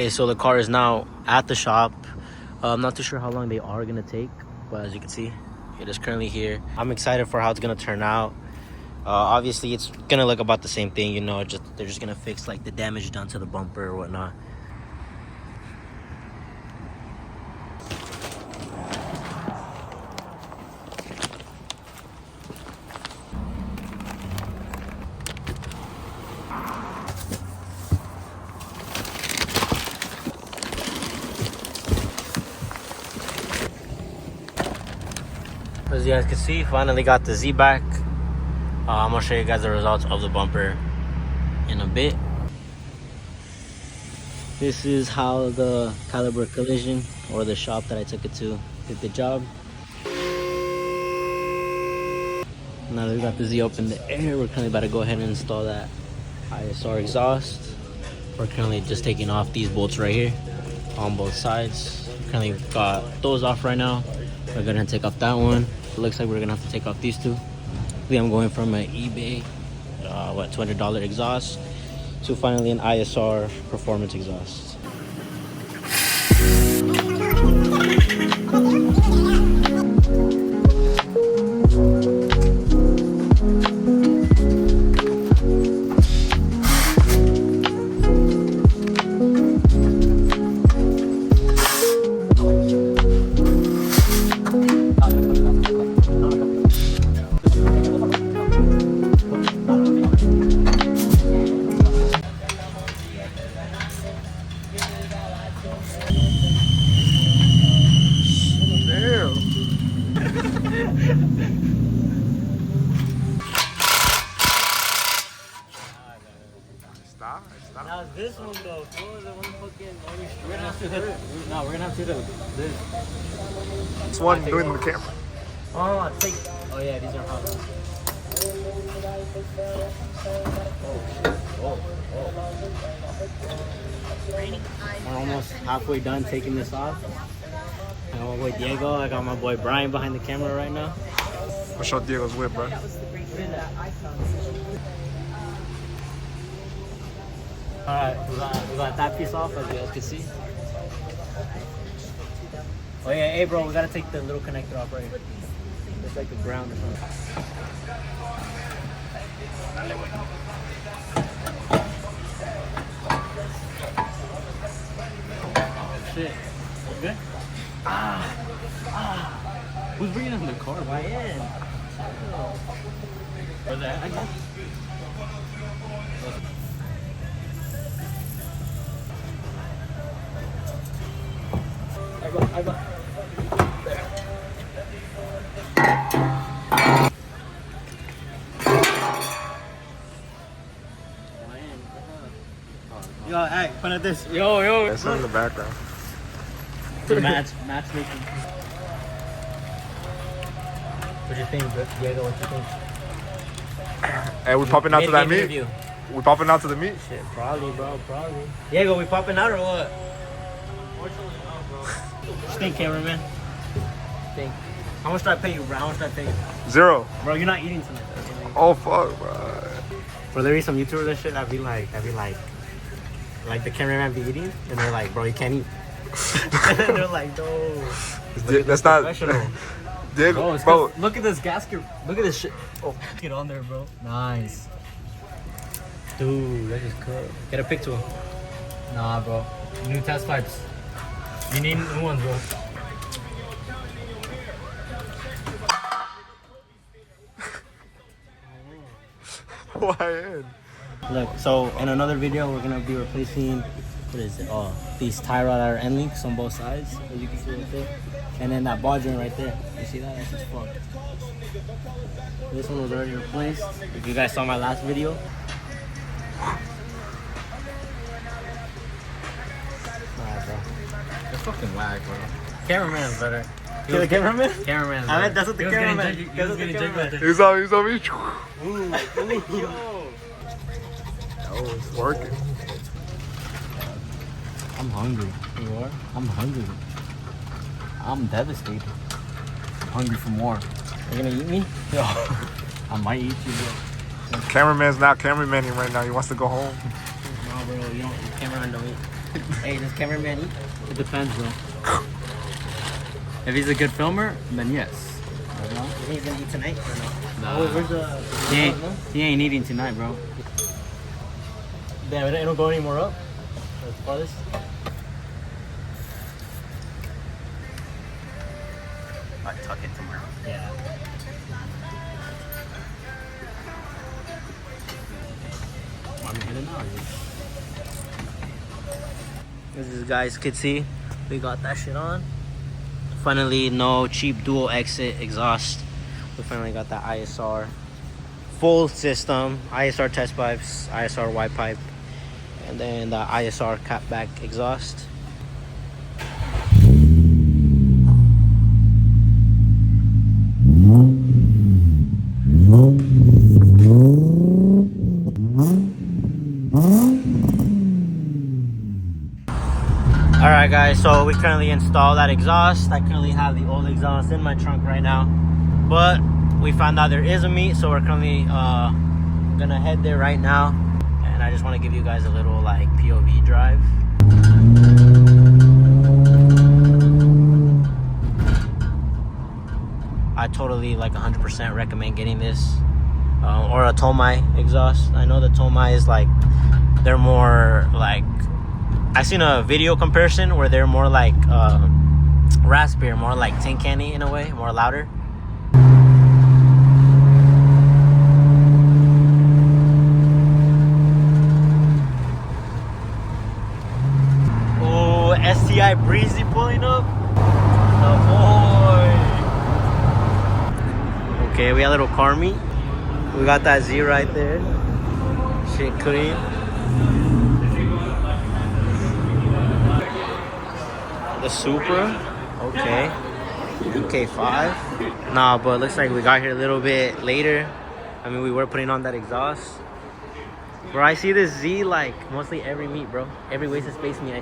Okay, so the car is now at the shop. I'm not too sure how long they are gonna take, but as you can see, it is currently here. I'm excited for how it's gonna turn out. Obviously, it's gonna look about the same thing, you know. They're just gonna fix like the damage done to the bumper or whatnot. As you guys can see, finally got the Z back. I'm gonna show you guys the results of the bumper in a bit. This is how the Caliber Collision, or the shop that I took it to, did the job. Now that we got the Z up in the air, we're currently about to go ahead and install that ISR exhaust. We're currently just taking off these bolts right here on both sides. We currently got those off right now. We're gonna take off that one. It looks like we're gonna have to take off these two. I'm going from an eBay, $200 exhaust to finally an ISR performance exhaust. Now this one though, bro, the one fucking. We're gonna have to hit. No, we're gonna have to hit this. This one doing the camera. Oh, take. Oh yeah, these are hot. We're almost halfway done taking this off. I got my boy Diego. I got my boy Brian behind the camera right now. I'll show Diego's whip, bro. Alright, we got that piece off, as you guys can see. Oh yeah, hey bro, we gotta take the little connector off right here. It's like the ground or something. Oh shit. Good? Who's bringing us in the car? Why in? Where's that? I guess. Yo, hey, point at this. Yo. That's in the background. Matchmaking. What do you think, Diego? What do you think? Hey, we popping out to that meat? Review. We popping out to the meat? Shit, probably, bro, probably. Diego, we popping out or what? What you think, cameraman? Think. How much did I pay you, bro? How much did I pay you? 0. Bro, you're not eating tonight. Oh fuck, bro. Bro, there be some YouTubers and shit that be like the cameraman be eating, and they're like, bro, you can't eat. And they're like, no. That's not. Diego, bro, look at this gasket. Look at this shit. Oh, get on there, bro. Nice. Dude, that is cool. Get a picture. Nah, bro. New test pipes. You need new ones, bro. Why in? Look, so in another video, we're gonna be replacing, what is it? Oh, these tie rod or end links on both sides, as you can see right there. And then that ball joint right there. You see that? That's just fucked. This one was already replaced. If you guys saw my last video. Alright, bro. That's fucking whack, bro. Cameraman's better. The cameraman? Cameraman's I meant that's what the cameraman. He was getting jig right there. He's on me. Ooh, yo. Oh, it's working. I'm hungry. You are? I'm hungry. I'm devastated. I'm hungry for more. You're gonna eat me? Yo. I might eat you, bro. Cameraman's not cameramaning right now. He wants to go home. No, bro. You don't. Cameraman don't eat. Hey, does cameraman eat? It depends, bro. If he's a good filmer, then yes. You think he's gonna eat tonight or no? Nah. Oh, where's the... He ain't eating tonight, bro. Damn, it don't go any more up? That's the farthest? I'd tuck it tomorrow. Yeah. I'm heading out. As you guys could see, we got that shit on. Finally, no cheap dual exit exhaust. We finally got that ISR full system, ISR test pipes, ISR wide pipe, and then the ISR CATBACK exhaust. Alright guys, so we currently installed that exhaust. I currently have the old exhaust in my trunk right now, but we found out there is a meet, so we're currently gonna head there right now. And I just want to give you guys a little like POV drive. I totally like 100% recommend getting this or a Tomai exhaust. I know the Tomai is like, they're more like, I seen a video comparison where they're more like raspberry, more like tin candy in a way, more louder. Oh, STI Breezy pulling up. The boy. Okay, we got a little Carmi. We got that Z right there. Shit clean. The Supra, okay. UK5. Nah, but it looks like we got here a little bit later. I mean, we were putting on that exhaust. Bro, I see this Z like mostly every meet, bro. Every Wasted Space meet, I